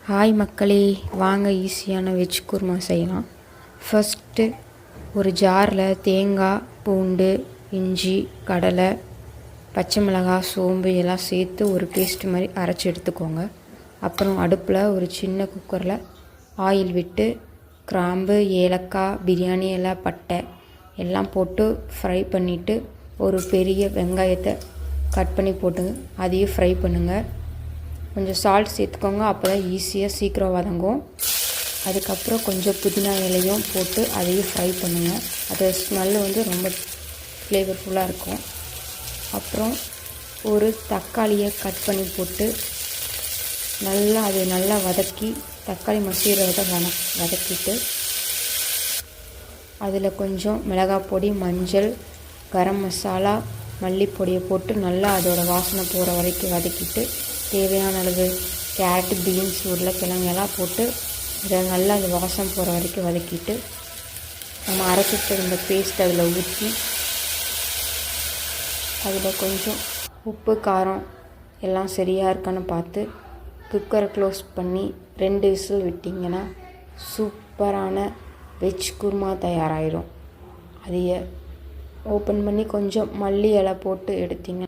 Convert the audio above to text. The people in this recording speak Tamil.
ஹாய் மக்களே, வாங்க ஈஸியான வெஜ் குருமா செய்யலாம். ஃபஸ்ட்டு ஒரு ஜாரில் தேங்காய், பூண்டு, இஞ்சி, கடலை, பச்சை மிளகாய், சோம்பு எல்லாம் சேர்த்து ஒரு பேஸ்ட் மாதிரி அரைச்சி எடுத்துக்கோங்க. அப்புறம் அடுப்பில் ஒரு சின்ன குக்கரில் ஆயில் விட்டு கிராம்பு, ஏலக்காய், பிரியாணி இலை, பட்டை எல்லாம் போட்டு ஃப்ரை பண்ணிவிட்டு ஒரு பெரிய வெங்காயத்தை கட் பண்ணி போட்டுங்க. அதையும் ஃப்ரை பண்ணுங்கள். கொஞ்சம் சால்ட் சேர்த்துக்கோங்க, அப்போ தான் ஈஸியாக சீக்கிரம் வதங்கும். அதுக்கப்புறம் கொஞ்சம் புதினா இலையும் போட்டு அதையும் ஃப்ரை பண்ணுங்கள். அது ஸ்மெல்லு ரொம்ப ஃப்ளேவர்ஃபுல்லாக இருக்கும். அப்புறம் ஒரு தக்காளியை கட் பண்ணி போட்டு நல்லா வதக்கி தக்காளி மசிகிறத வதக்கிட்டு அதில் கொஞ்சம் மிளகாய் பொடி, மஞ்சள், கரம் மசாலா, மல்லிப்பொடியை போட்டு நல்லா அதோடய வாசனை போகிற வரைக்கும் வதக்கிட்டு தேவையான அளவு கேரட்டு, பீன்ஸ், உருளைக்கிழங்கெல்லாம் போட்டு அதை நல்லா அது வாசம் போகிற வரைக்கும் வதக்கிட்டு நம்ம அரைச்சிட்டு இருந்த பேஸ்ட் அதில் ஊற்றி அதில் கொஞ்சம் உப்பு, காரம் எல்லாம் சரியாக இருக்கான்னு பார்த்து குக்கரை க்ளோஸ் பண்ணி 2 விசில் விட்டிங்கன்னா சூப்பரான வெஜ் குருமா தயாராகிடும். அதையே ஓப்பன் பண்ணி கொஞ்சம் மல்லி இலை போட்டு எடுத்திங்க